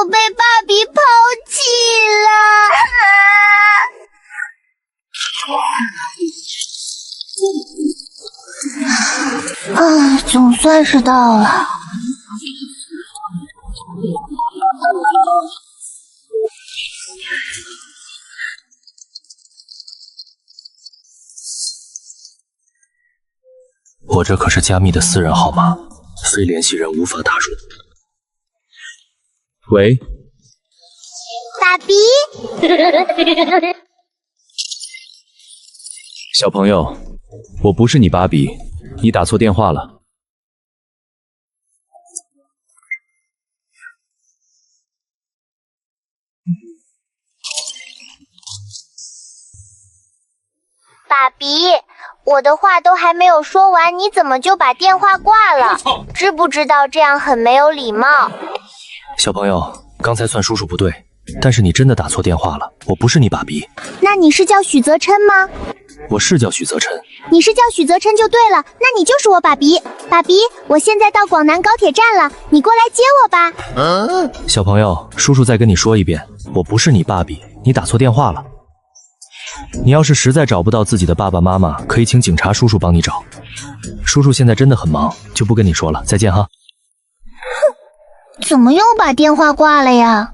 我被爸比抛弃了。啊，总算是到了。我这可是加密的私人号码，非联系人无法打入。喂，爸比，小朋友，我不是你芭比，你打错电话了。爸比，我的话都还没有说完，你怎么就把电话挂了？知不知道这样很没有礼貌？小朋友，刚才算叔叔不对，但是你真的打错电话了，我不是你爸比。那你是叫许泽琛吗？我是叫许泽琛。你是叫许泽琛就对了，那你就是我爸比。爸比，我现在到广南高铁站了，你过来接我吧。小朋友，叔叔再跟你说一遍，我不是你爸比，你打错电话了。你要是实在找不到自己的爸爸妈妈，可以请警察叔叔帮你找。叔叔现在真的很忙，就不跟你说了，再见哈。怎么又把电话挂了呀？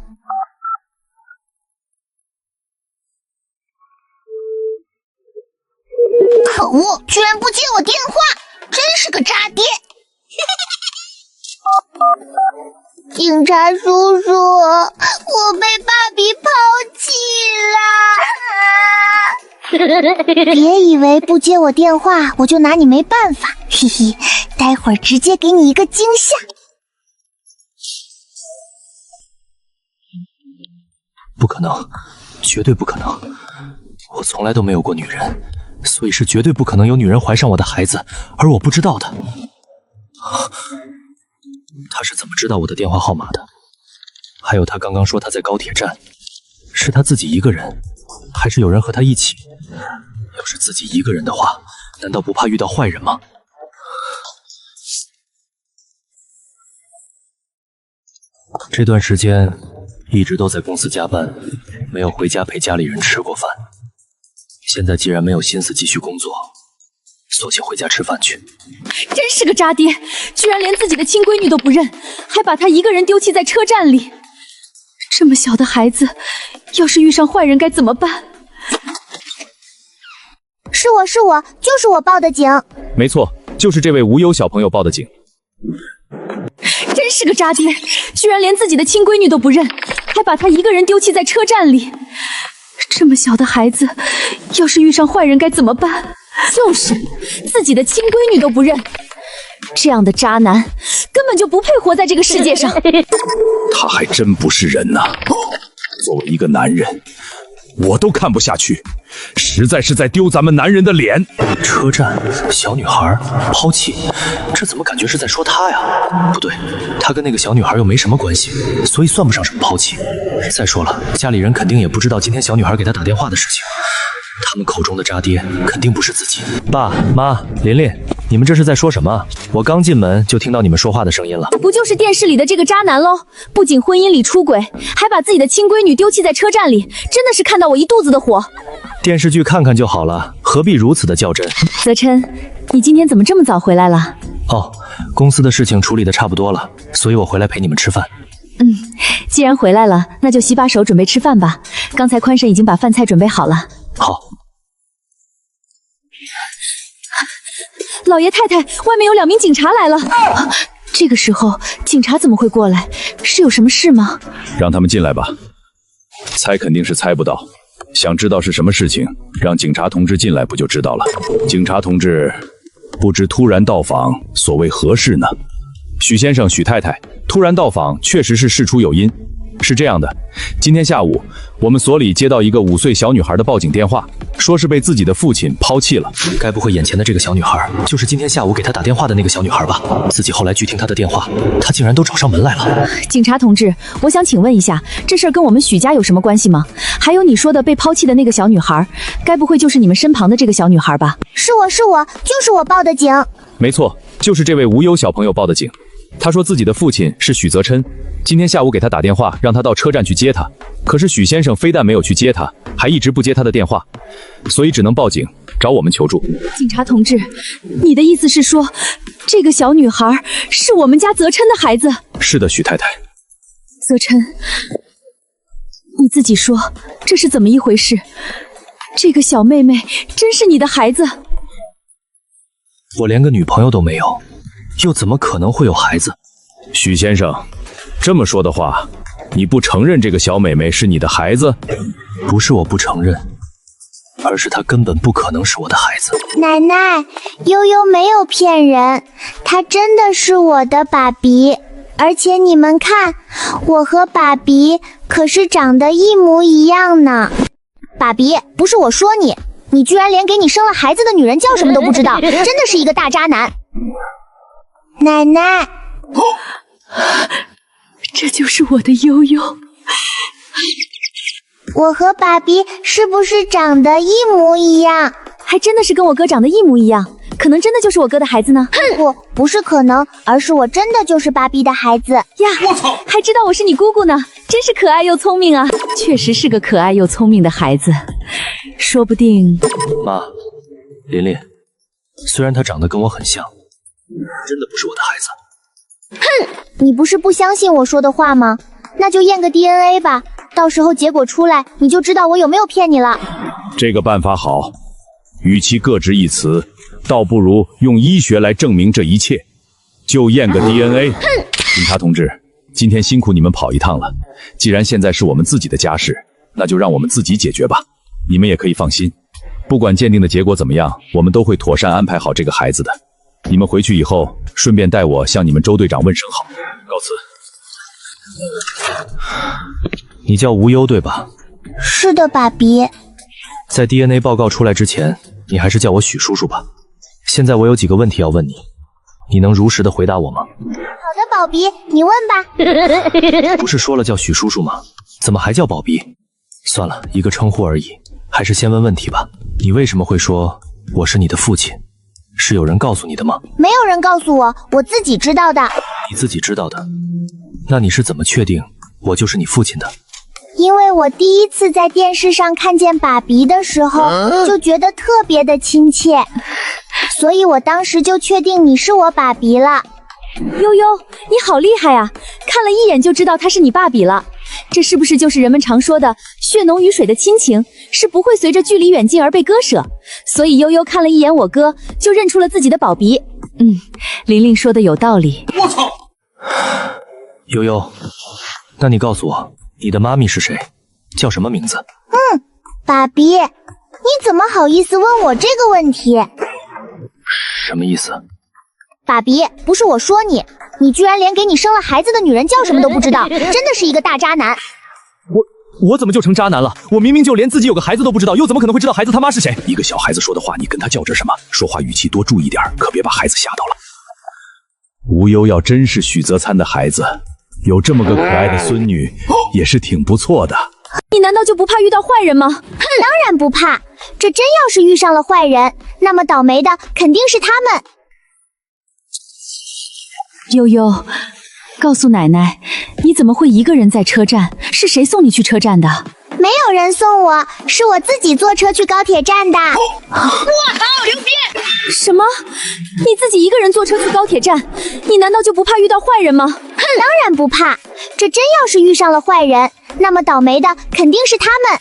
可恶，居然不接我电话，真是个渣爹！警察叔叔，我被爸比抛弃了！别以为不接我电话我就拿你没办法，嘿嘿，待会儿直接给你一个惊吓！不可能，绝对不可能！我从来都没有过女人，所以是绝对不可能有女人怀上我的孩子，而我不知道的。他是怎么知道我的电话号码的？还有他刚刚说他在高铁站，是他自己一个人，还是有人和他一起？要是自己一个人的话，难道不怕遇到坏人吗？这段时间一直都在公司加班，没有回家陪家里人吃过饭。现在既然没有心思继续工作，索性回家吃饭去。真是个渣爹，居然连自己的亲闺女都不认，还把她一个人丢弃在车站里。这么小的孩子，要是遇上坏人该怎么办？是我，就是我报的警。没错，就是这位无忧小朋友报的警。真是个渣爹，居然连自己的亲闺女都不认，还把她一个人丢弃在车站里。这么小的孩子，要是遇上坏人该怎么办？就是自己的亲闺女都不认，这样的渣男根本就不配活在这个世界上。他还真不是人呐！作为一个男人，我都看不下去，实在是在丢咱们男人的脸。车站小女孩抛弃，这怎么感觉是在说他呀？不对，他跟那个小女孩又没什么关系，所以算不上什么抛弃。再说了，家里人肯定也不知道今天小女孩给他打电话的事情，他们口中的渣爹肯定不是自己。爸妈，琳琳，你们这是在说什么？我刚进门就听到你们说话的声音了。不就是电视里的这个渣男喽？不仅婚姻里出轨，还把自己的亲闺女丢弃在车站里，真的是看到我一肚子的火。电视剧看看就好了，何必如此的较真？泽琛，你今天怎么这么早回来了？哦，公司的事情处理的差不多了，所以我回来陪你们吃饭。既然回来了，那就洗把手准备吃饭吧。刚才宽婶已经把饭菜准备好了。好。老爷太太，外面有2名警察来了。这个时候，警察怎么会过来？是有什么事吗？让他们进来吧。猜肯定是猜不到，想知道是什么事情，让警察同志进来不就知道了。警察同志，不知突然到访，所谓何事呢？许先生、许太太，突然到访确实是事出有因。是这样的，今天下午我们所里接到一个5岁小女孩的报警电话，说是被自己的父亲抛弃了。该不会眼前的这个小女孩就是今天下午给她打电话的那个小女孩吧？自己后来拒听她的电话，她竟然都找上门来了。警察同志，我想请问一下，这事儿跟我们许家有什么关系吗？还有你说的被抛弃的那个小女孩，该不会就是你们身旁的这个小女孩吧？是我，就是我报的警。没错，就是这位无忧小朋友报的警。他说自己的父亲是许泽琛，今天下午给他打电话，让他到车站去接他。可是许先生非但没有去接他，还一直不接他的电话，所以只能报警找我们求助。警察同志，你的意思是说，这个小女孩是我们家泽琛的孩子？是的，许太太。泽琛，你自己说这是怎么一回事？这个小妹妹真是你的孩子？我连个女朋友都没有，又怎么可能会有孩子？许先生，这么说的话，你不承认这个小美眉是你的孩子？不是我不承认，而是她根本不可能是我的孩子。奶奶，悠悠没有骗人，她真的是我的爸比。而且你们看，我和爸比可是长得一模一样呢。爸比，不是我说你，你居然连给你生了孩子的女人叫什么都不知道，真的是一个大渣男。奶奶，这就是我的悠悠。我和爸比是不是长得一模一样？还真的是跟我哥长得一模一样，可能真的就是我哥的孩子呢。不是可能，而是我真的就是爸比的孩子呀！我操，还知道我是你姑姑呢，真是可爱又聪明啊！确实是个可爱又聪明的孩子，说不定……妈，琳琳，虽然她长得跟我很像，真的不是我的孩子。你不是不相信我说的话吗？那就验个 DNA 吧，到时候结果出来，你就知道我有没有骗你了。这个办法好，与其各执一词，倒不如用医学来证明这一切，就验个 DNA。警察同志，今天辛苦你们跑一趟了。既然现在是我们自己的家事，那就让我们自己解决吧。你们也可以放心，不管鉴定的结果怎么样，我们都会妥善安排好这个孩子的。你们回去以后，顺便代我向你们周队长问声好。告辞。你叫无忧对吧？是的，爸比。在 DNA 报告出来之前，你还是叫我许叔叔吧。现在我有几个问题要问你，你能如实的回答我吗？好的，宝比，你问吧。不是说了叫许叔叔吗？怎么还叫宝比？算了，一个称呼而已，还是先问问题吧。你为什么会说我是你的父亲？是有人告诉你的吗？没有人告诉我，我自己知道的。你自己知道的？那你是怎么确定我就是你父亲的？因为我第一次在电视上看见爸比的时候，就觉得特别的亲切，所以我当时就确定你是我爸比了。悠悠，你好厉害啊！看了一眼就知道他是你爸比了。这是不是就是人们常说的血浓于水的亲情，是不会随着距离远近而被割舍？所以悠悠看了一眼我哥，就认出了自己的宝比。玲玲说的有道理。我操！悠悠，那你告诉我，你的妈咪是谁？叫什么名字？爸比，你怎么好意思问我这个问题？什么意思？爸比，不是我说你，你居然连给你生了孩子的女人叫什么都不知道，真的是一个大渣男。我怎么就成渣男了？我明明就连自己有个孩子都不知道，又怎么可能会知道孩子他妈是谁？一个小孩子说的话，你跟他较真什么？说话语气多注意点，可别把孩子吓到了。无忧要真是许泽参的孩子，有这么个可爱的孙女，也是挺不错的。你难道就不怕遇到坏人吗？当然不怕，这真要是遇上了坏人，那么倒霉的肯定是他们。悠悠，告诉奶奶，你怎么会一个人在车站？是谁送你去车站的？没有人送我，是我自己坐车去高铁站的。我操，牛逼！什么？你自己一个人坐车去高铁站？你难道就不怕遇到坏人吗？当然不怕，这真要是遇上了坏人，那么倒霉的肯定是他们。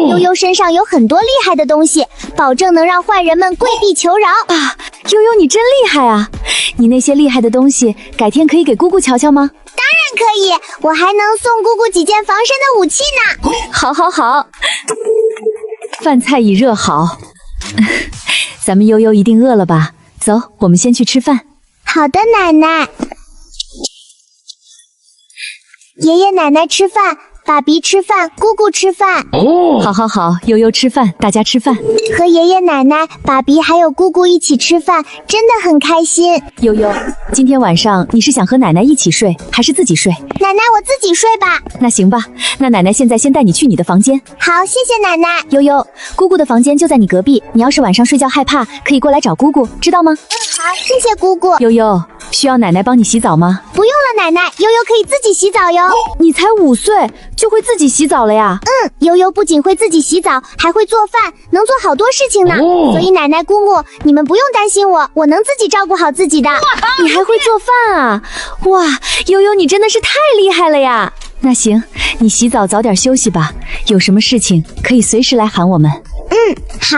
悠悠身上有很多厉害的东西，保证能让坏人们跪地求饶啊！悠悠，你真厉害啊！你那些厉害的东西，改天可以给姑姑瞧瞧吗？当然可以，我还能送姑姑几件防身的武器呢。好，好，好。饭菜已热好，咱们悠悠一定饿了吧？走，我们先去吃饭。好的，奶奶。爷爷奶奶吃饭，爸比吃饭，姑姑吃饭，好好好，悠悠吃饭，大家吃饭。和爷爷奶奶、爸比还有姑姑一起吃饭，真的很开心。悠悠，今天晚上你是想和奶奶一起睡，还是自己睡？奶奶，我自己睡吧。那行吧，那奶奶现在先带你去你的房间。好，谢谢奶奶。悠悠，姑姑的房间就在你隔壁，你要是晚上睡觉害怕，可以过来找姑姑，知道吗？好，谢谢姑姑。悠悠，需要奶奶帮你洗澡吗？不用了，奶奶，悠悠可以自己洗澡哟。你才5岁就会自己洗澡了呀？悠悠不仅会自己洗澡，还会做饭，能做好多事情呢。所以奶奶、姑姑，你们不用担心我，我能自己照顾好自己的。你还会做饭啊？哇，悠悠你真的是太厉害了呀！那行，你洗澡早点休息吧，有什么事情可以随时来喊我们。好。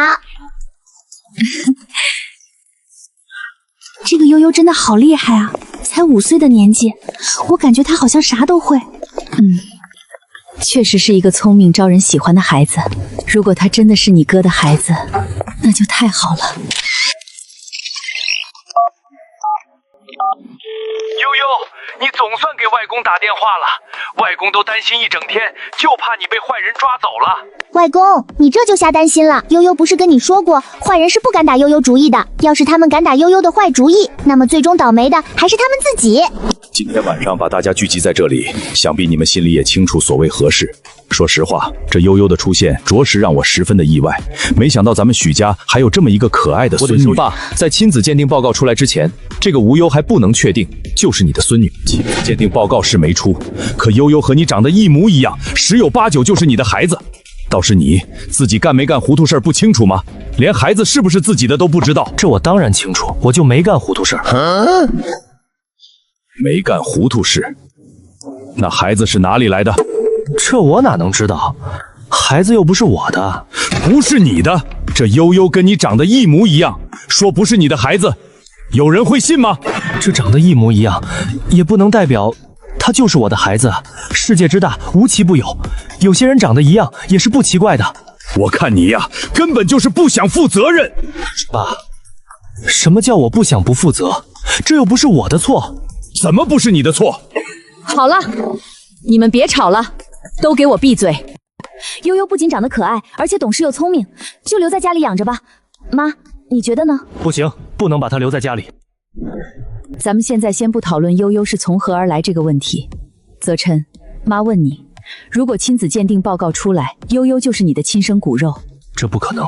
这个悠悠真的好厉害啊，才5岁的年纪，我感觉他好像啥都会。确实是一个聪明招人喜欢的孩子。如果他真的是你哥的孩子，那就太好了。悠悠，你总算给外公打电话了，外公都担心一整天，就怕你被坏人抓走了。外公，你这就瞎担心了。悠悠不是跟你说过，坏人是不敢打悠悠主意的。要是他们敢打悠悠的坏主意，那么最终倒霉的还是他们自己。今天晚上把大家聚集在这里，想必你们心里也清楚所谓何事。说实话，这悠悠的出现着实让我十分的意外，没想到咱们许家还有这么一个可爱的孙女。爸，在亲子鉴定报告出来之前，这个无忧还不能确定就是你的孙女。亲子鉴定报告是没出，可悠悠和你长得一模一样，10有8九就是你的孩子。倒是你自己干没干糊涂事儿不清楚吗？连孩子是不是自己的都不知道？这我当然清楚，我就没干糊涂事儿。没干糊涂事，那孩子是哪里来的？这我哪能知道？孩子又不是我的。不是你的，这悠悠跟你长得一模一样，说不是你的孩子，有人会信吗？这长得一模一样，也不能代表他就是我的孩子。世界之大，无奇不有，有些人长得一样也是不奇怪的。我看你呀，根本就是不想负责任。爸，什么叫我不想不负责？这又不是我的错。怎么不是你的错？好了，你们别吵了，都给我闭嘴！悠悠不仅长得可爱，而且懂事又聪明，就留在家里养着吧。妈，你觉得呢？不行，不能把他留在家里。咱们现在先不讨论悠悠是从何而来这个问题。泽琛，妈问你，如果亲子鉴定报告出来，悠悠就是你的亲生骨肉，这不可能，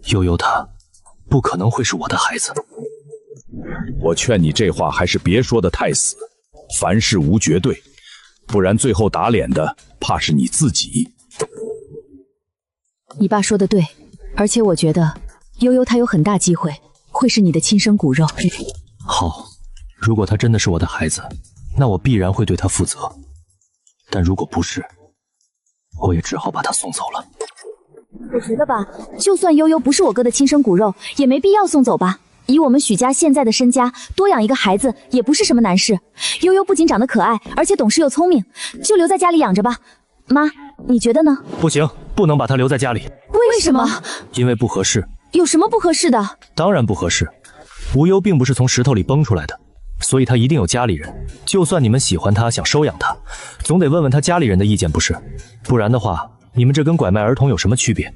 悠悠她不可能会是我的孩子。我劝你这话还是别说的太死，凡事无绝对，不然最后打脸的怕是你自己。你爸说的对，而且我觉得悠悠她有很大机会会是你的亲生骨肉。好，如果他真的是我的孩子，那我必然会对他负责。但如果不是，我也只好把他送走了。我觉得吧，就算悠悠不是我哥的亲生骨肉，也没必要送走吧。以我们许家现在的身家，多养一个孩子也不是什么难事。悠悠不仅长得可爱，而且懂事又聪明，就留在家里养着吧。妈，你觉得呢？不行，不能把他留在家里。为什么？因为不合适。有什么不合适的？当然不合适。无忧并不是从石头里崩出来的，所以他一定有家里人。就算你们喜欢他，想收养他，总得问问他家里人的意见，不是？不然的话，你们这跟拐卖儿童有什么区别？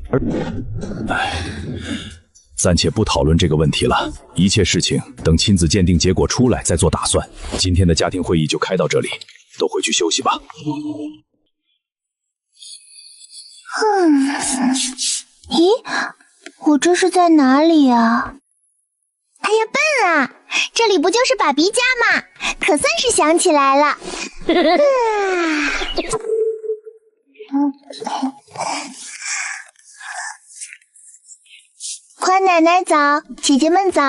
暂且不讨论这个问题了，一切事情等亲子鉴定结果出来再做打算。今天的家庭会议就开到这里，都回去休息吧。咦，我这是在哪里啊？哎呀，笨啊！这里不就是爸比家吗？可算是想起来了。宽奶奶早，姐姐们早。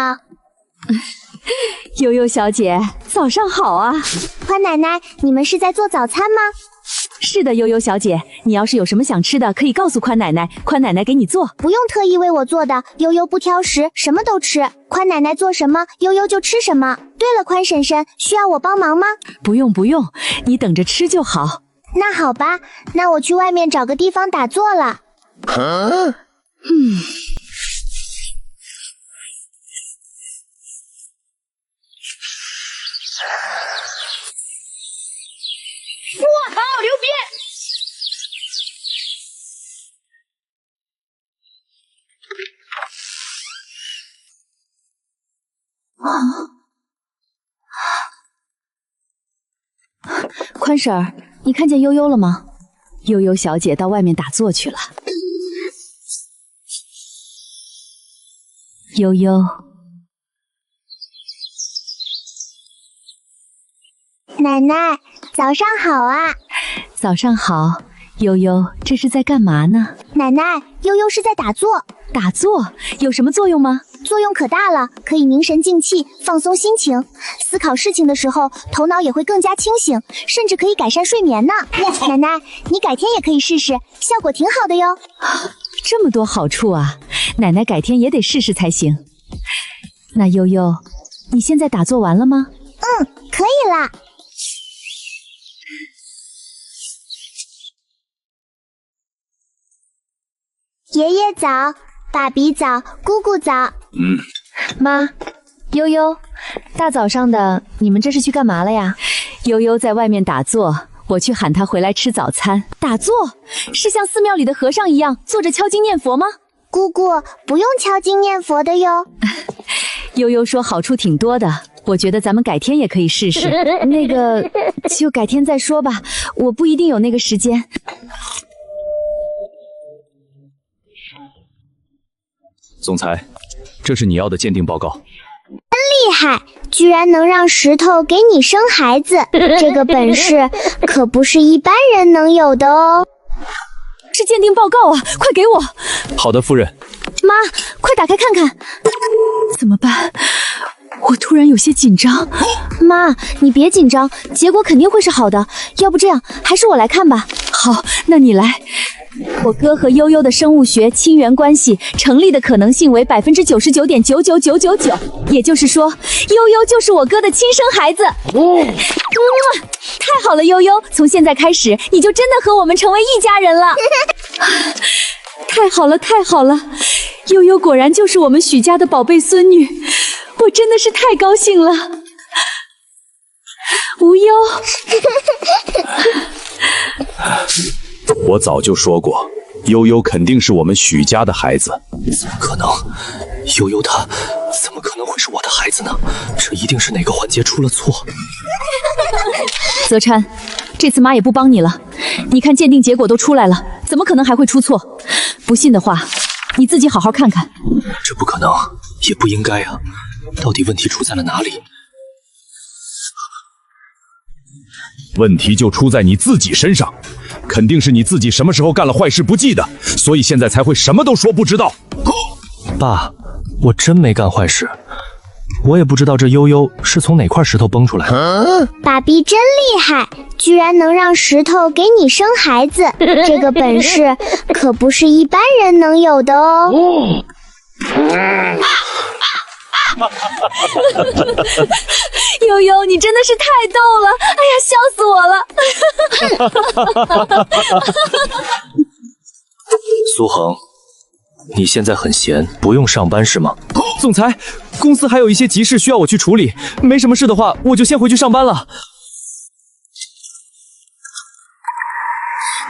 悠悠小姐，早上好啊！宽奶奶，你们是在做早餐吗？是的，悠悠小姐，你要是有什么想吃的，可以告诉宽奶奶，宽奶奶给你做。不用特意为我做的，悠悠不挑食，什么都吃。宽奶奶做什么，悠悠就吃什么。对了，宽婶婶，需要我帮忙吗？不用不用，你等着吃就好。那好吧，那我去外面找个地方打坐了。我靠，牛逼！宽婶儿，你看见悠悠了吗？悠悠小姐到外面打坐去了。悠悠，奶奶，早上好啊！早上好。悠悠，这是在干嘛呢？奶奶，悠悠是在打坐。打坐有什么作用吗？作用可大了，可以凝神静气，放松心情。思考事情的时候，头脑也会更加清醒，甚至可以改善睡眠呢。奶奶，你改天也可以试试，效果挺好的哟。这么多好处啊，奶奶改天也得试试才行。那悠悠，你现在打坐完了吗？可以啦。爷爷早，爸比早，姑姑早。妈，悠悠，大早上的，你们这是去干嘛了呀？悠悠在外面打坐，我去喊她回来吃早餐。打坐？是像寺庙里的和尚一样坐着敲经念佛吗？姑姑，不用敲经念佛的哟。悠悠说好处挺多的，我觉得咱们改天也可以试试。那个，就改天再说吧，我不一定有那个时间。总裁，这是你要的鉴定报告。厉害，居然能让石头给你生孩子，这个本事可不是一般人能有的哦。是鉴定报告啊，快给我！好的，夫人。妈，快打开看看。怎么办？我突然有些紧张。妈，你别紧张，结果肯定会是好的。要不这样，还是我来看吧。好，那你来。我哥和悠悠的生物学亲缘关系成立的可能性为99.99999%，也就是说，悠悠就是我哥的亲生孩子。太好了，悠悠，从现在开始，你就真的和我们成为一家人了。太好了，太好了，悠悠果然就是我们许家的宝贝孙女，我真的是太高兴了。无忧。我早就说过，悠悠肯定是我们许家的孩子。怎么可能？悠悠她怎么可能会是我的孩子呢？这一定是哪个环节出了错。泽琛，这次妈也不帮你了。你看鉴定结果都出来了，怎么可能还会出错？不信的话，你自己好好看看。这不可能，也不应该啊！到底问题出在了哪里？问题就出在你自己身上，肯定是你自己什么时候干了坏事不记得，所以现在才会什么都说不知道。爸，我真没干坏事，我也不知道这悠悠是从哪块石头崩出来的。爸比真厉害，居然能让石头给你生孩子，这个本事可不是一般人能有的哦。悠悠，你真的是太逗了！哎呀，笑死我了！苏恒，你现在很闲，不用上班是吗？总裁，公司还有一些急事需要我去处理，没什么事的话，我就先回去上班了。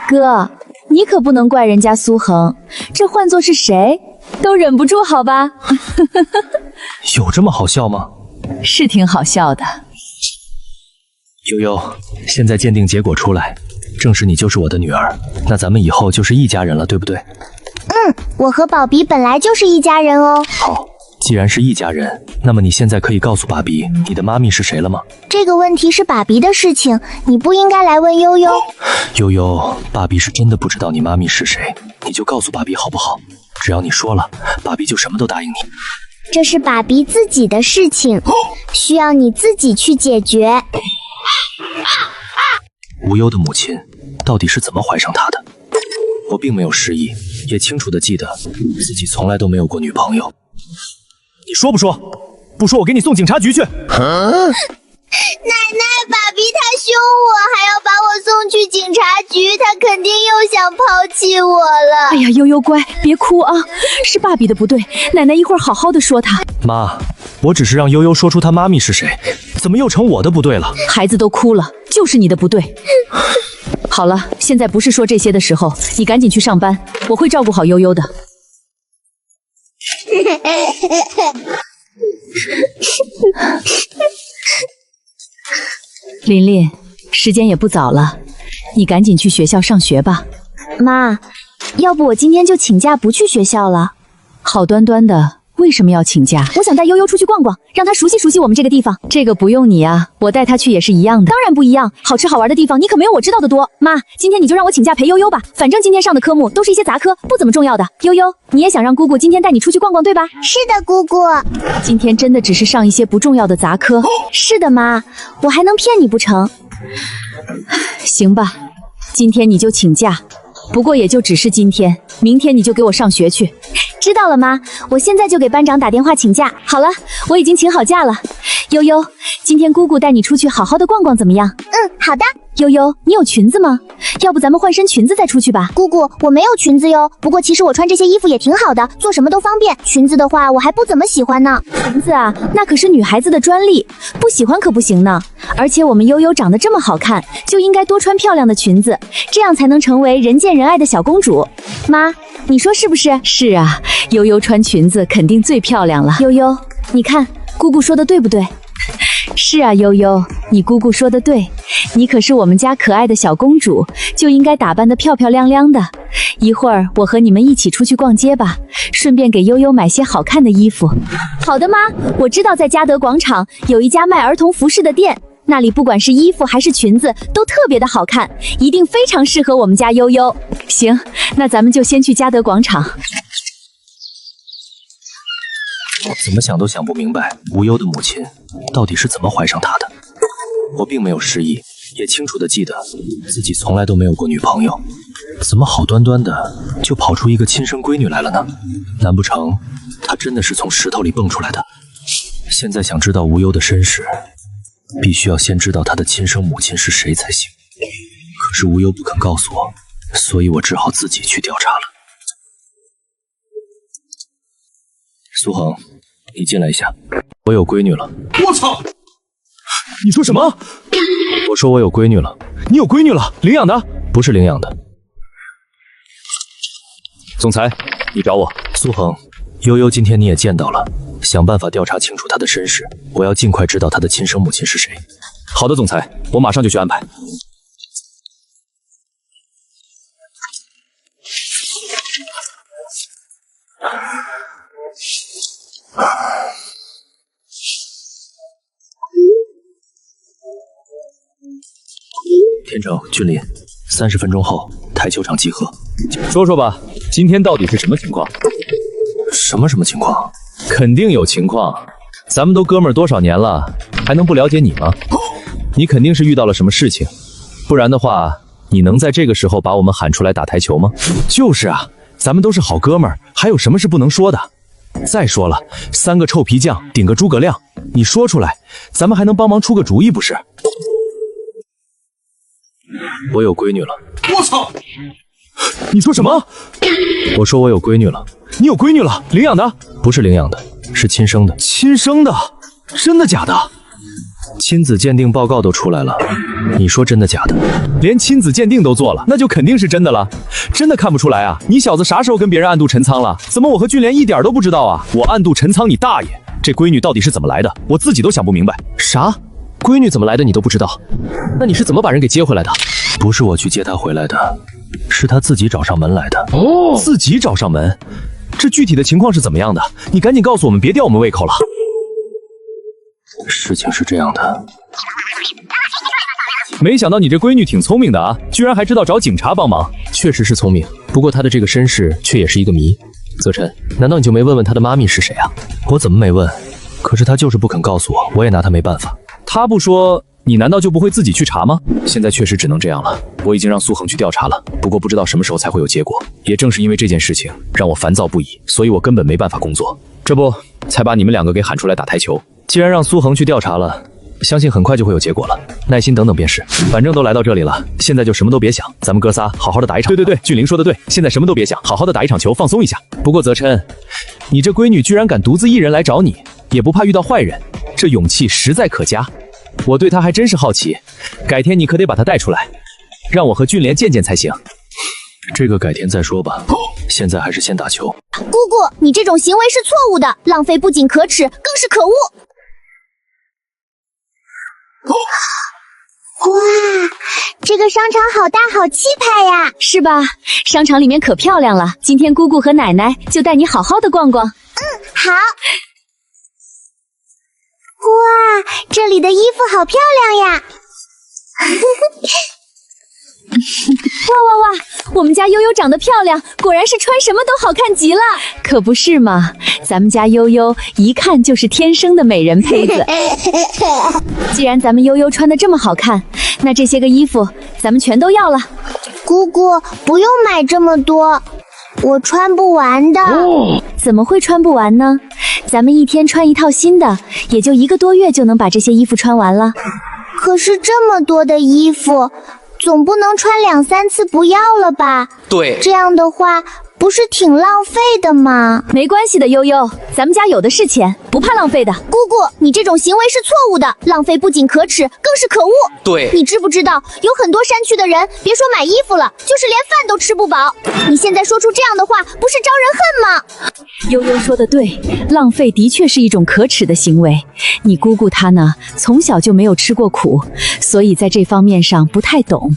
哥，你可不能怪人家苏恒，这换作是谁都忍不住，好吧？有这么好笑吗？是挺好笑的。悠悠，现在鉴定结果出来，证实你就是我的女儿，那咱们以后就是一家人了，对不对？我和宝比本来就是一家人哦。好，既然是一家人，那么你现在可以告诉爸比你的妈咪是谁了吗？这个问题是爸比的事情，你不应该来问悠悠。悠悠，爸比是真的不知道你妈咪是谁，你就告诉爸比好不好？只要你说了，爸比就什么都答应你。这是爸比自己的事情，需要你自己去解决。无忧的母亲到底是怎么怀上他的？我并没有失忆，也清楚地记得自己从来都没有过女朋友。你说不说？不说我给你送警察局去。奶奶，爸比他凶我，还要把我送去警察局，他肯定又想抛弃我了。哎呀，悠悠乖，别哭啊，是爸比的不对，奶奶一会儿好好的说他。妈，我只是让悠悠说出她妈咪是谁，怎么又成我的不对了？孩子都哭了，就是你的不对。好了，现在不是说这些的时候，你赶紧去上班，我会照顾好悠悠的。琳琳，时间也不早了，你赶紧去学校上学吧。妈，要不我今天就请假不去学校了？好端端的，为什么要请假？我想带悠悠出去逛逛，让她熟悉熟悉我们这个地方。这个不用你啊，我带她去也是一样的。当然不一样，好吃好玩的地方你可没有我知道的多。妈，今天你就让我请假陪悠悠吧，反正今天上的科目都是一些杂科，不怎么重要的。悠悠，你也想让姑姑今天带你出去逛逛对吧？是的，姑姑。今天真的只是上一些不重要的杂科。是的，妈，我还能骗你不成？行吧，今天你就请假，不过也就只是今天，明天你就给我上学去。知道了，妈，我现在就给班长打电话请假。好了，我已经请好假了。悠悠，今天姑姑带你出去好好的逛逛怎么样？好的。悠悠，你有裙子吗？要不咱们换身裙子再出去吧。姑姑，我没有裙子哟，不过其实我穿这些衣服也挺好的，做什么都方便。裙子的话，我还不怎么喜欢呢。裙子啊，那可是女孩子的专利，不喜欢可不行呢。而且我们悠悠长得这么好看，就应该多穿漂亮的裙子，这样才能成为人见人爱的小公主。妈，你说是不是？是啊，悠悠穿裙子肯定最漂亮了。悠悠，你看姑姑说的对不对？是啊，悠悠，你姑姑说的对，你可是我们家可爱的小公主，就应该打扮得漂漂亮亮的。一会儿我和你们一起出去逛街吧，顺便给悠悠买些好看的衣服。好的，妈，我知道在嘉德广场有一家卖儿童服饰的店，那里不管是衣服还是裙子都特别的好看，一定非常适合我们家悠悠。行，那咱们就先去嘉德广场。怎么想都想不明白，无忧的母亲到底是怎么怀上他的。我并没有失忆，也清楚地记得自己从来都没有过女朋友，怎么好端端的就跑出一个亲生闺女来了呢？难不成她真的是从石头里蹦出来的？现在想知道无忧的身世，必须要先知道她的亲生母亲是谁才行。可是无忧不肯告诉我，所以我只好自己去调查了。苏恒，你进来一下，我有闺女了。我操！你说什么？我说我有闺女了。你有闺女了？领养的？不是领养的。总裁，你找我。苏恒，悠悠今天你也见到了，想办法调查清楚她的身世，我要尽快知道她的亲生母亲是谁。好的，总裁，我马上就去安排。天成、俊林，30分钟后台球场集合。说说吧，今天到底是什么情况？什么情况？肯定有情况。咱们都哥们儿多少年了，还能不了解你吗？你肯定是遇到了什么事情，不然的话，你能在这个时候把我们喊出来打台球吗？就是啊，咱们都是好哥们儿，还有什么是不能说的？再说了，3个臭皮匠顶个诸葛亮，你说出来，咱们还能帮忙出个主意不是？我有闺女了。我操！你说什么？我说我有闺女了。你有闺女了？领养的？不是领养的，是亲生的。亲生的？真的假的？亲子鉴定报告都出来了，你说真的假的？连亲子鉴定都做了，那就肯定是真的了。真的看不出来啊！你小子啥时候跟别人暗度陈仓了？怎么我和俊莲一点都不知道啊？我暗度陈仓你大爷！这闺女到底是怎么来的？我自己都想不明白。啥？闺女怎么来的你都不知道？那你是怎么把人给接回来的？不是我去接她回来的，是她自己找上门来的。哦，自己找上门？这具体的情况是怎么样的？你赶紧告诉我们，别吊我们胃口了。事情是这样的，没想到你这闺女挺聪明的啊，居然还知道找警察帮忙。确实是聪明，不过她的这个身世却也是一个谜。泽琛，难道你就没问问她的妈咪是谁啊？我怎么没问？可是她就是不肯告诉我，我也拿她没办法。她不说，你难道就不会自己去查吗？现在确实只能这样了。我已经让苏恒去调查了，不过不知道什么时候才会有结果。也正是因为这件事情让我烦躁不已，所以我根本没办法工作，这不才把你们2个给喊出来打台球。既然让苏恒去调查了，相信很快就会有结果了，耐心等等便是。反正都来到这里了，现在就什么都别想，咱们哥仨好好的打一场。对，俊玲说的对，现在什么都别想，好好的打一场球，放松一下。不过泽琛，你这闺女居然敢独自一人来找你，也不怕遇到坏人，这勇气实在可嘉。我对她还真是好奇，改天你可得把她带出来，让我和俊莲见见才行。这个改天再说吧，现在还是先打球。姑姑，你这种行为是错误的，浪费不仅可耻，更是可恶。哇，这个商场好大好气派呀！是吧？商场里面可漂亮了，今天姑姑和奶奶就带你好好的逛逛。好。哇，这里的衣服好漂亮呀！哇！我们家悠悠长得漂亮，果然是穿什么都好看极了。可不是嘛，咱们家悠悠一看就是天生的美人胚子。既然咱们悠悠穿得这么好看，那这些个衣服咱们全都要了。姑姑，不用买这么多，我穿不完的。怎么会穿不完呢？咱们一天穿一套新的，也就1个多月就能把这些衣服穿完了。可是这么多的衣服，总不能穿2、3次不要了吧？对，这样的话不是挺浪费的吗？没关系的，悠悠，咱们家有的是钱，不怕浪费的。姑姑，你这种行为是错误的，浪费不仅可耻，更是可恶。对，你知不知道，有很多山区的人，别说买衣服了，就是连饭都吃不饱。你现在说出这样的话，不是招人恨吗？悠悠说的对，浪费的确是一种可耻的行为。你姑姑她呢，从小就没有吃过苦，所以在这方面上不太懂。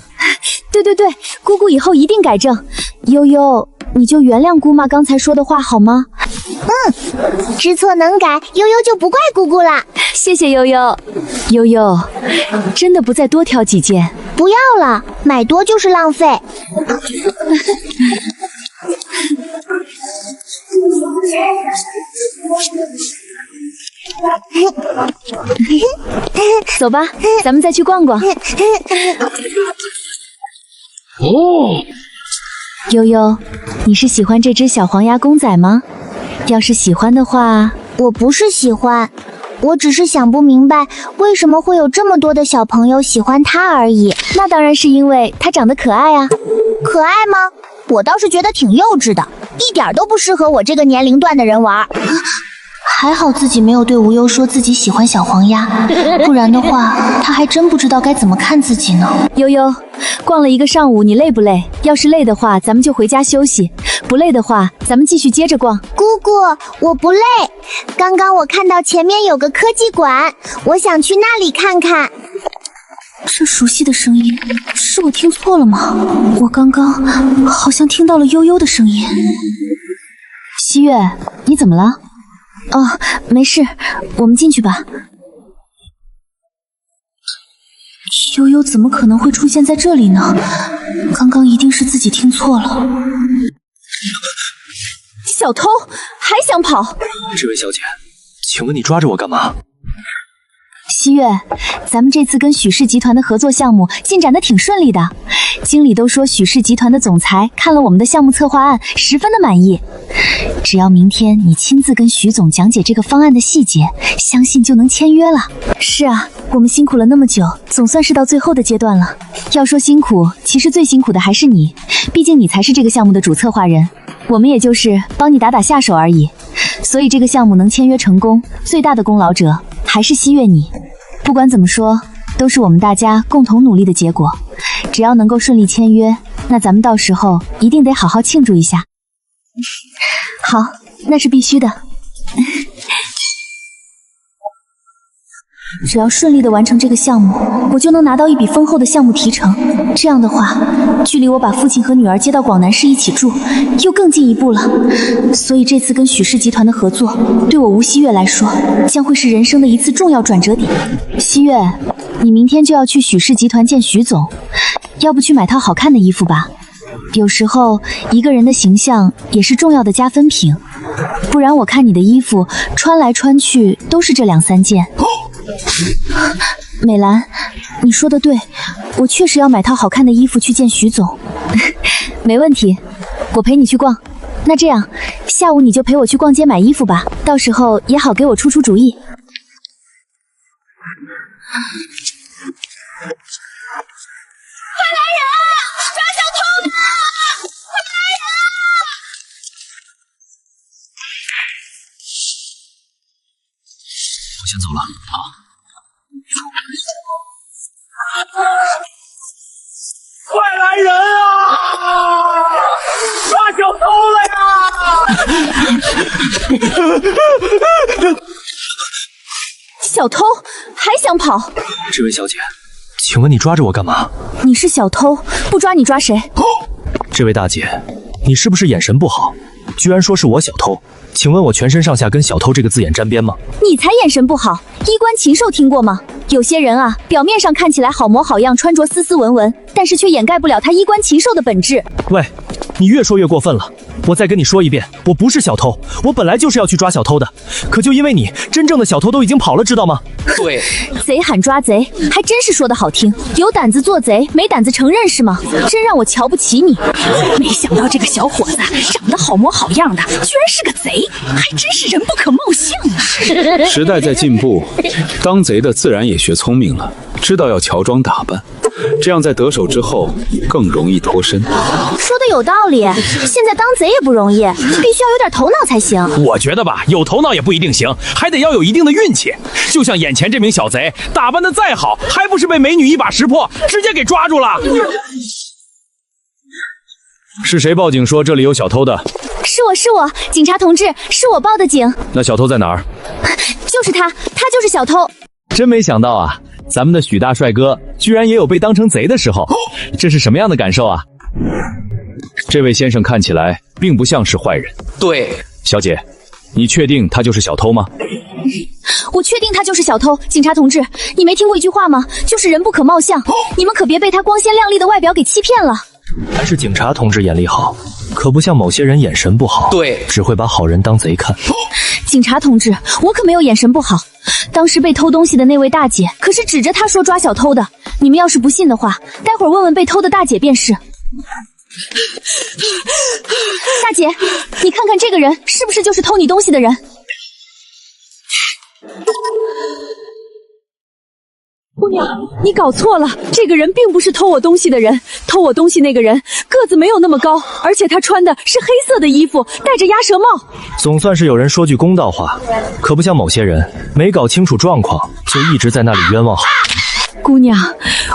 对，姑姑以后一定改正。悠悠，你就原谅姑妈刚才说的话好吗？知错能改，悠悠就不怪姑姑啦。谢谢悠悠。悠悠，真的不再多挑几件？不要了，买多就是浪费。走吧，咱们再去逛逛。悠悠，你是喜欢这只小黄鸭公仔吗？要是喜欢的话，我不是喜欢，我只是想不明白为什么会有这么多的小朋友喜欢它而已。那当然是因为它长得可爱啊。可爱吗？我倒是觉得挺幼稚的，一点都不适合我这个年龄段的人玩。还好自己没有对无忧说自己喜欢小黄鸭，不然的话，他还真不知道该怎么看自己呢。悠悠，逛了一个上午，你累不累？要是累的话，咱们就回家休息；不累的话，咱们继续接着逛。姑姑，我不累。刚刚我看到前面有个科技馆，我想去那里看看。这熟悉的声音，是我听错了吗？我刚刚好像听到了悠悠的声音。西月，你怎么了？哦，没事，我们进去吧。悠悠怎么可能会出现在这里呢？刚刚一定是自己听错了。小偷还想跑？这位小姐，请问你抓着我干嘛？西月，咱们这次跟许氏集团的合作项目进展得挺顺利的，经理都说许氏集团的总裁看了我们的项目策划案，十分的满意。只要明天你亲自跟许总讲解这个方案的细节，相信就能签约了。是啊，我们辛苦了那么久，总算是到最后的阶段了。要说辛苦，其实最辛苦的还是你，毕竟你才是这个项目的主策划人，我们也就是帮你打打下手而已。所以这个项目能签约成功，最大的功劳者还是西月你。不管怎么说，都是我们大家共同努力的结果。只要能够顺利签约，那咱们到时候一定得好好庆祝一下。好，那是必须的。只要顺利的完成这个项目，我就能拿到一笔丰厚的项目提成。这样的话，距离我把父亲和女儿接到广南市一起住，又更进一步了。所以这次跟许氏集团的合作，对我吴希月来说，将会是人生的一次重要转折点。希月，你明天就要去许氏集团见许总，要不去买套好看的衣服吧？有时候一个人的形象也是重要的加分品，不然我看你的衣服穿来穿去都是这2、3件。美兰，你说的对，我确实要买套好看的衣服去见许总。没问题，我陪你去逛。那这样，下午你就陪我去逛街买衣服吧，到时候也好给我出出主意。快来人啊！抓小偷的！快来人啊！我先走了啊。快来人啊！抓小偷了呀！小偷还想跑？这位小姐，请问你抓着我干嘛？你是小偷，不抓你抓谁？这位大姐，你是不是眼神不好？居然说是我小偷，请问我全身上下跟小偷这个字眼沾边吗？你才眼神不好，衣冠禽兽听过吗？有些人啊，表面上看起来好模好样，穿着斯斯文文，但是却掩盖不了他衣冠禽兽的本质。喂，你越说越过分了。我再跟你说一遍，我不是小偷，我本来就是要去抓小偷的，可就因为你，真正的小偷都已经跑了，知道吗？对，贼喊抓贼，还真是说得好听。有胆子做贼，没胆子承认是吗？真让我瞧不起你。没想到这个小伙子长得好模好样的，居然是个贼，还真是人不可貌相啊！时代在进步，当贼的自然也学聪明了，知道要乔装打扮，这样在得手之后更容易脱身。说的有道理，现在当贼也不容易，必须要有点头脑才行。我觉得吧，有头脑也不一定行，还得要有一定的运气。就像眼前这名小贼，打扮的再好，还不是被美女一把识破，直接给抓住了。是谁报警说这里有小偷的？是我，警察同志，是我报的警。那小偷在哪儿？就是他就是小偷。真没想到啊，咱们的许大帅哥居然也有被当成贼的时候，这是什么样的感受啊？这位先生看起来并不像是坏人。对，小姐，你确定他就是小偷吗？我确定他就是小偷。警察同志，你没听过一句话吗？就是人不可貌相，你们可别被他光鲜亮丽的外表给欺骗了。还是警察同志眼力好，可不像某些人眼神不好，对，只会把好人当贼看。警察同志，我可没有眼神不好。当时被偷东西的那位大姐可是指着他说抓小偷的，你们要是不信的话，待会儿问问被偷的大姐便是。大姐，你看看这个人是不是就是偷你东西的人？姑娘，你搞错了，这个人并不是偷我东西的人，偷我东西那个人个子没有那么高，而且他穿的是黑色的衣服，戴着鸭舌帽。总算是有人说句公道话，可不像某些人没搞清楚状况就一直在那里冤枉好。姑娘，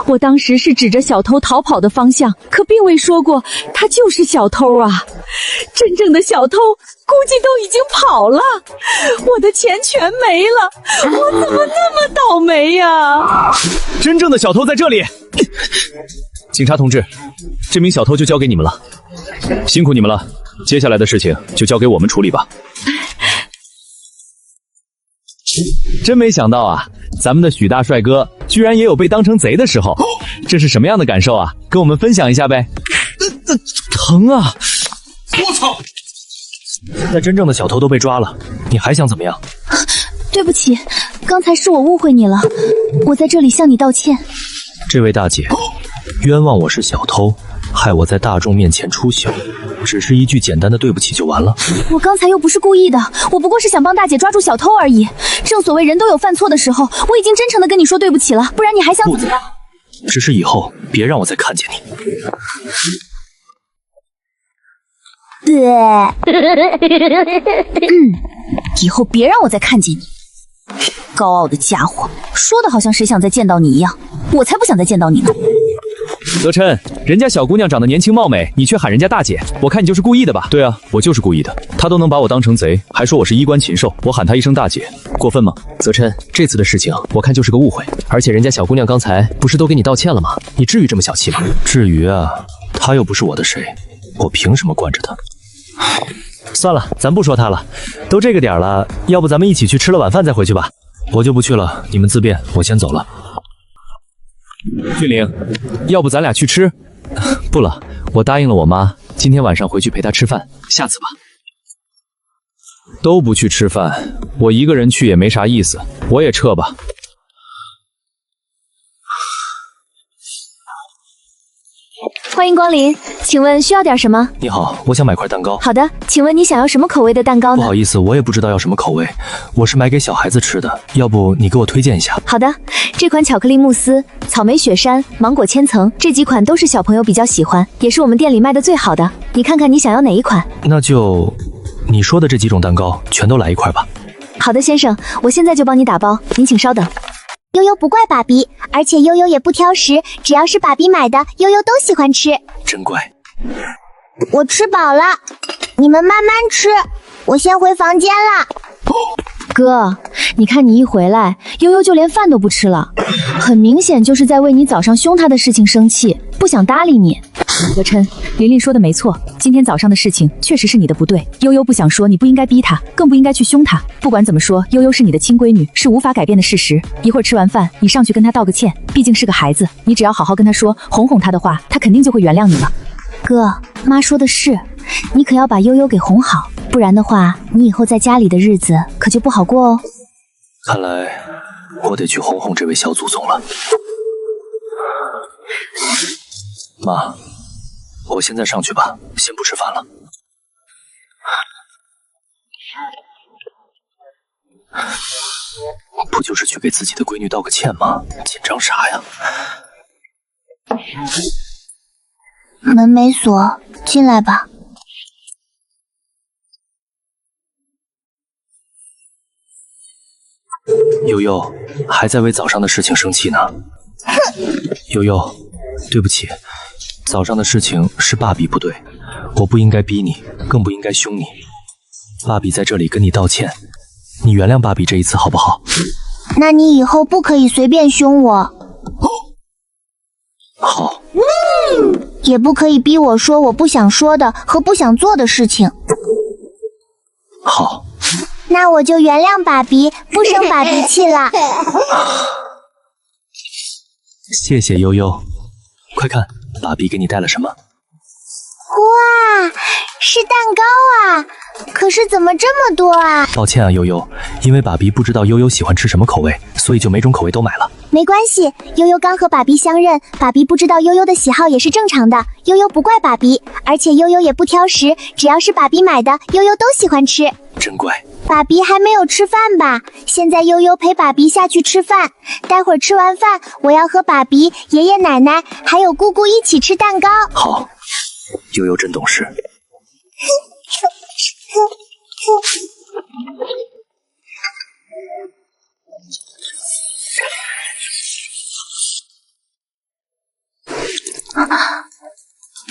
我当时是指着小偷逃跑的方向，可并未说过他就是小偷啊。真正的小偷估计都已经跑了，我的钱全没了，我怎么那么倒霉呀？真正的小偷在这里。警察同志，这名小偷就交给你们了，辛苦你们了，接下来的事情就交给我们处理吧。真没想到啊，咱们的许大帅哥居然也有被当成贼的时候，这是什么样的感受啊？跟我们分享一下呗。疼啊！我操！现在真正的小偷都被抓了，你还想怎么样？对不起，刚才是我误会你了，我在这里向你道歉。这位大姐，冤枉我是小偷，害我在大众面前出糗，只是一句简单的对不起就完了。我刚才又不是故意的，我不过是想帮大姐抓住小偷而已。正所谓人都有犯错的时候，我已经真诚的跟你说对不起了，不然你还想怎么样？只是以后别让我再看见你。以后别让我再看见你。高傲的家伙，说的好像谁想再见到你一样，我才不想再见到你呢。泽琛，人家小姑娘长得年轻貌美，你却喊人家大姐，我看你就是故意的吧？对啊，我就是故意的。他都能把我当成贼，还说我是衣冠禽兽，我喊他一声大姐，过分吗？泽琛，这次的事情我看就是个误会，而且人家小姑娘刚才不是都给你道歉了吗？你至于这么小气吗？至于啊，她又不是我的谁，我凭什么惯着她？算了，咱不说她了，都这个点了，要不咱们一起去吃了晚饭再回去吧？我就不去了，你们自便，我先走了。俊玲，要不咱俩去吃？不了，我答应了我妈，今天晚上回去陪她吃饭，下次吧。都不去吃饭，我一个人去也没啥意思，我也撤吧。欢迎光临，请问需要点什么？你好，我想买块蛋糕。好的，请问你想要什么口味的蛋糕呢？不好意思，我也不知道要什么口味，我是买给小孩子吃的，要不你给我推荐一下？好的，这款巧克力慕斯、草莓雪山、芒果千层这几款都是小朋友比较喜欢，也是我们店里卖的最好的。你看看你想要哪一款？那就你说的这几种蛋糕全都来一块吧。好的，先生，我现在就帮你打包，您请稍等。悠悠不怪爸比，而且悠悠也不挑食，只要是爸比买的，悠悠都喜欢吃。真乖。我吃饱了，你们慢慢吃，我先回房间了。哥，你看你一回来，悠悠就连饭都不吃了，很明显就是在为你早上凶她的事情生气，不想搭理你。葛琛，琳琳说的没错，今天早上的事情确实是你的不对。悠悠不想说，你不应该逼她，更不应该去凶她。不管怎么说，悠悠是你的亲闺女，是无法改变的事实。一会儿吃完饭，你上去跟她道个歉，毕竟是个孩子，你只要好好跟她说，哄哄她的话，她肯定就会原谅你了。哥，妈说的是，你可要把悠悠给哄好，不然的话，你以后在家里的日子可就不好过哦。看来我得去哄哄这位小祖宗了。妈，我现在上去吧，先不吃饭了。不就是去给自己的闺女道个歉吗？紧张啥呀？门没锁，进来吧。悠悠还在为早上的事情生气呢。悠悠，对不起，早上的事情是爸比不对，我不应该逼你，更不应该凶你。爸比在这里跟你道歉，你原谅爸比这一次好不好？那你以后不可以随便凶我。好。也不可以逼我说我不想说的和不想做的事情。好。那我就原谅爸比，不生爸比气了。谢谢悠悠，快看，爸比给你带了什么？哇，是蛋糕啊！可是怎么这么多啊？抱歉啊，悠悠，因为爸比不知道悠悠喜欢吃什么口味，所以就每种口味都买了。没关系，悠悠刚和爸比相认，爸比不知道悠悠的喜好也是正常的，悠悠不怪爸比，而且悠悠也不挑食，只要是爸比买的，悠悠都喜欢吃。真乖。爸比还没有吃饭吧？现在悠悠陪爸比下去吃饭，待会儿吃完饭，我要和爸比、爷爷奶奶还有姑姑一起吃蛋糕。好，悠悠真懂事。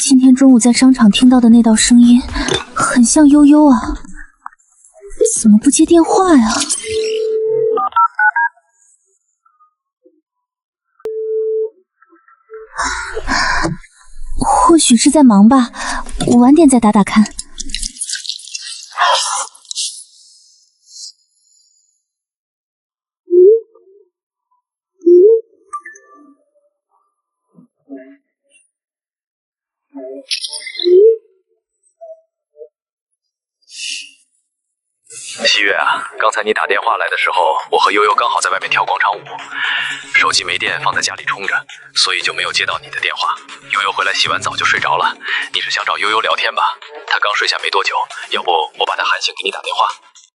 今天中午在商场听到的那道声音，很像悠悠啊，怎么不接电话呀？或许是在忙吧，我晚点再打打看。西月啊，刚才你打电话来的时候，我和悠悠刚好在外面跳广场舞，手机没电，放在家里充着，所以就没有接到你的电话。悠悠回来洗完澡就睡着了，你是想找悠悠聊天吧？她刚睡下没多久，要不我把她喊醒给你打电话。